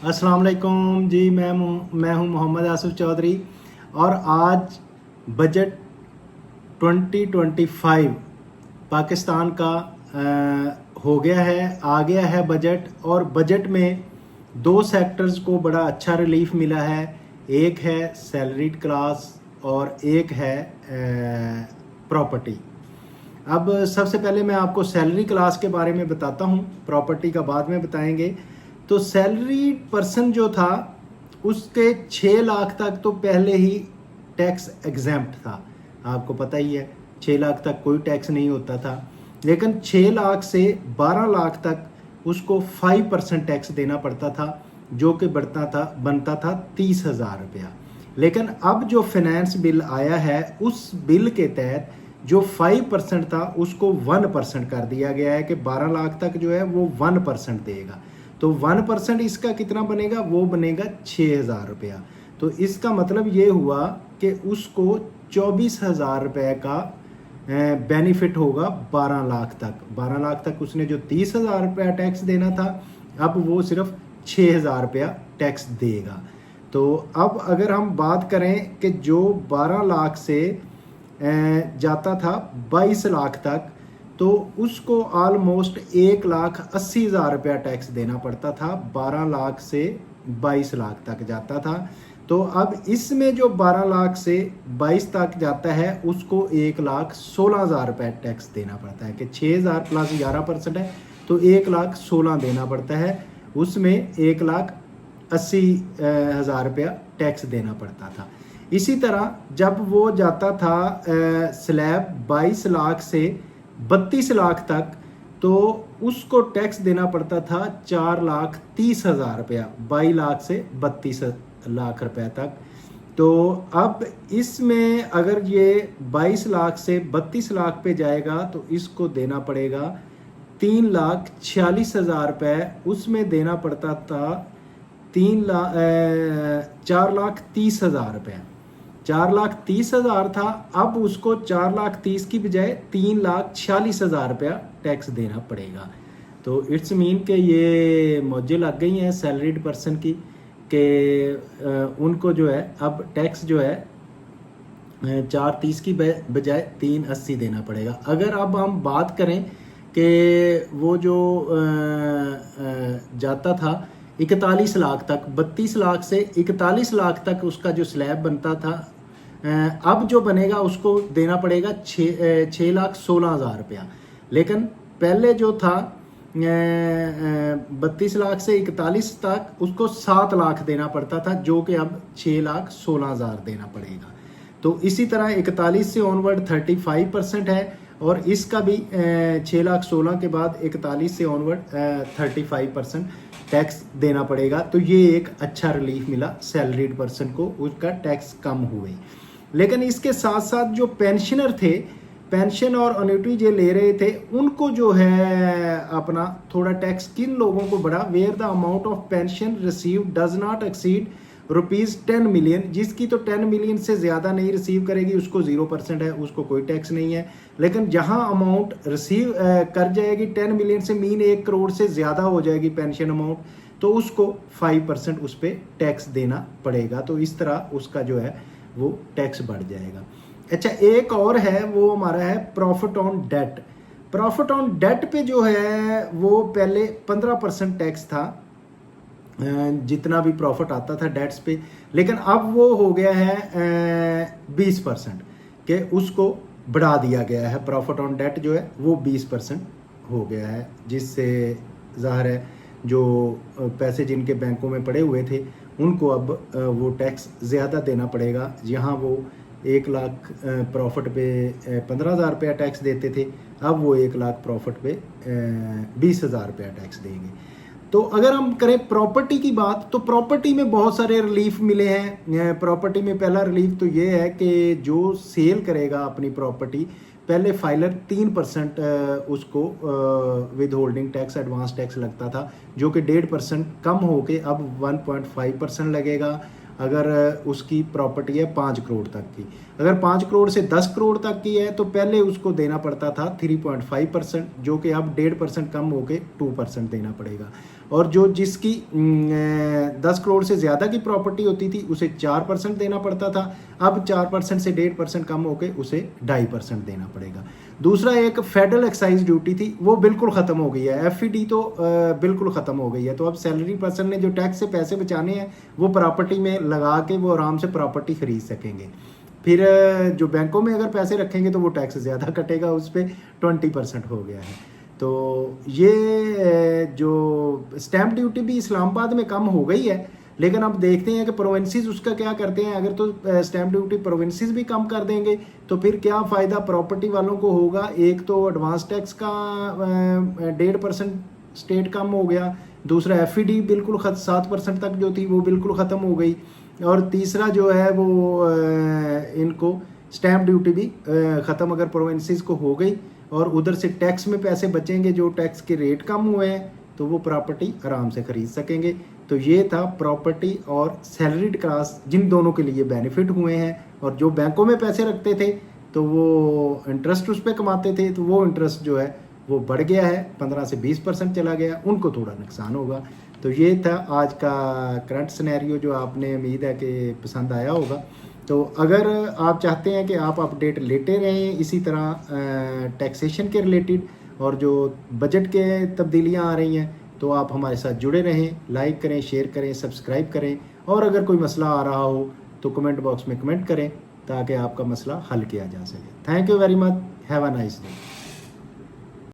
अस्सलाम वालेकुम जी। मैं हूं मोहम्मद आसिफ चौधरी और आज बजट 2025 पाकिस्तान का हो गया है, आ गया है बजट। और बजट में दो सेक्टर्स को बड़ा अच्छा रिलीफ मिला है। एक है सैलरीड क्लास और एक है प्रॉपर्टी। अब सबसे पहले मैं आपको सैलरी क्लास के बारे में बताता हूँ, प्रॉपर्टी का बाद में बताएंगे। तो सैलरी पर्सन जो था उसके 6 लाख तक तो पहले ही टैक्स एग्जैम्प्ट था। आपको पता ही है 6 लाख तक कोई टैक्स नहीं होता था, लेकिन 6 लाख से 12 लाख तक उसको 5% टैक्स देना पड़ता था, जो कि बनता था 30,000 रुपया। लेकिन अब जो फाइनेंस बिल आया है उस बिल के तहत जो 5% था उसको 1% कर दिया गया है कि 12 लाख तक जो है वो 1% देगा। तो 1% इसका कितना बनेगा? वो बनेगा 6,000 रुपया। तो इसका मतलब ये हुआ कि उसको 24,000 रुपये का बेनिफिट होगा 12 लाख तक। 12 लाख तक उसने जो 30,000 रुपया टैक्स देना था, अब वो सिर्फ 6,000 रुपया टैक्स देगा। तो अब अगर हम बात करें कि जो 12 लाख से जाता था 22 लाख तक, तो उसको ऑलमोस्ट 1,80,000 रुपया टैक्स देना पड़ता था। 12 लाख से 22 लाख तक जाता था। तो अब इसमें जो 12 लाख से 22 तक जाता है उसको 1,16,000 रुपये टैक्स देना पड़ता है कि 6,000 प्लस 11% है तो 1,16,000 देना पड़ता है। उसमें 1,80,000 रुपया टैक्स देना पड़ता था। इसी तरह जब वो जाता था स्लैब 22 लाख से 32 लाख तक, तो उसको टैक्स देना पड़ता था 4,30,000 रुपया, 22 लाख से 32 लाख रुपए तक। तो अब इसमें अगर ये 22 लाख से 32 लाख पे जाएगा तो इसको देना पड़ेगा 3,46,000 रुपये। उसमें देना पड़ता था 4,30,000 रुपये। 4,30,000 था, अब उसको 4,30,000 की बजाय 3,46,000 रुपया टैक्स देना पड़ेगा। तो इट्स मीन कि ये मौजें लग गई हैं सैलरीड पर्सन की कि उनको जो है अब टैक्स जो है 4,30 की बजाय 3,80 देना पड़ेगा। अगर अब हम बात करें कि वो जो जाता था 41 लाख तक, 32 लाख से 41 लाख तक उसका जो स्लैब बनता था, अब जो बनेगा उसको देना पड़ेगा 6,16,000 रुपया। लेकिन पहले जो था 32 लाख से 41 तक उसको 7 लाख देना पड़ता था, जो कि अब 6,16,000 देना पड़ेगा। तो इसी तरह 41 से ऑनवर्ड 35% है और इसका भी 6,16,000 के बाद 41 से ऑनवर्ड 35% टैक्स देना पड़ेगा। तो ये एक अच्छा रिलीफ मिला सैलरीड पर्सन को, उसका टैक्स कम हुए। लेकिन इसके साथ साथ जो पेंशनर थे, पेंशन और एन्युटी जो ले रहे थे, उनको जो है अपना थोड़ा टैक्स किन लोगों को बढ़ा, where the amount of pension receive does not exceed ₹10 million, जिसकी तो 10 मिलियन से ज़्यादा नहीं रिसीव करेगी उसको 0% है, उसको कोई टैक्स नहीं है। लेकिन जहां अमाउंट रिसीव कर जाएगी 10 मिलियन से मीन 1 करोड़ से ज़्यादा हो जाएगी पेंशन अमाउंट, तो उसको 5% उस पर टैक्स देना पड़ेगा। तो इस तरह उसका जो है वो टैक्स बढ़ जाएगा। अच्छा, एक और है, वो हमारा है profit on debt. Profit on debt पे जो है वो पहले 15% टैक्स था जितना भी प्रॉफिट आता था डेट्स पे, लेकिन अब वो हो गया है 20% के उसको बढ़ा दिया गया है। प्रॉफिट ऑन डेट जो है वो 20% हो गया है, जिससे ज़ाहिर है जो पैसे जिनके बैंकों में पड़े हुए थे उनको अब वो टैक्स ज़्यादा देना पड़ेगा। यहाँ वो 1 लाख प्रॉफिट पे 15,000 रुपया टैक्स देते थे, अब वो 1 लाख प्रॉफिट पे 20,000 रुपया टैक्स देंगे। तो अगर हम करें प्रॉपर्टी की बात, तो प्रॉपर्टी में बहुत सारे रिलीफ मिले हैं। प्रॉपर्टी में पहला रिलीफ तो ये है कि जो सेल करेगा अपनी प्रॉपर्टी, पहले फाइलर 3% उसको with holding tax, advance tax लगता था, जो कि 1.5% कम होके अब 1.5% लगेगा। अगर उसकी प्रॉपर्टी है 5 करोड़ तक की, अगर 5 करोड़ से 10 करोड़ तक की है तो पहले उसको देना पड़ता था 3.5%, जो कि अब 1.5% कम होके 2% देना पड़ेगा। और जो जिसकी 10 करोड़ से ज़्यादा की प्रॉपर्टी होती थी उसे 4% देना पड़ता था। अब 4% से 1.5% कम होकर उसे 2.5% देना पड़ेगा। दूसरा एक फेडरल एक्साइज ड्यूटी थी, वो बिल्कुल ख़त्म हो गई है। FET तो बिल्कुल ख़त्म हो गई है। तो अब सैलरी पर्सन ने जो टैक्स से पैसे बचाने हैं वो प्रॉपर्टी में लगा के वो आराम से प्रॉपर्टी ख़रीद सकेंगे। फिर जो बैंकों में अगर पैसे रखेंगे तो वो टैक्स ज़्यादा कटेगा, उस पर 20% हो गया है। तो ये जो स्टैम्प ड्यूटी भी इस्लामाबाद में कम हो गई है, लेकिन अब देखते हैं कि प्रोविंसेस उसका क्या करते हैं। अगर तो स्टैम्प ड्यूटी प्रोविंसेस भी कम कर देंगे तो फिर क्या फ़ायदा प्रॉपर्टी वालों को होगा। एक तो एडवांस टैक्स का 1.5% स्टेट कम हो गया, दूसरा FET बिल्कुल 7% तक जो थी वो बिल्कुल ख़त्म हो गई, और तीसरा जो है वो इनको स्टैम्प ड्यूटी भी ख़त्म अगर प्रोविंसेस को हो गई, और उधर से टैक्स में पैसे बचेंगे, जो टैक्स के रेट कम हुए हैं तो वो प्रॉपर्टी आराम से ख़रीद सकेंगे। तो ये था प्रॉपर्टी और सैलरीड क्लास जिन दोनों के लिए बेनिफिट हुए हैं। और जो बैंकों में पैसे रखते थे तो वो इंटरेस्ट उस पर कमाते थे, तो वो इंटरेस्ट जो है वो बढ़ गया है, 15 से 20% चला गया, उनको थोड़ा नुकसान होगा। तो ये था आज का करंट सिनेरियो जो आपने उम्मीद है कि पसंद आया होगा। तो अगर आप चाहते हैं कि आप अपडेट लेते रहें इसी तरह टैक्सेशन के रिलेटेड और जो बजट के तब्दीलियां आ रही हैं, तो आप हमारे साथ जुड़े रहें, लाइक करें, शेयर करें, सब्सक्राइब करें, और अगर कोई मसला आ रहा हो तो कमेंट बॉक्स में कमेंट करें ताकि आपका मसला हल किया जा सके। Thank you very much, have a nice day.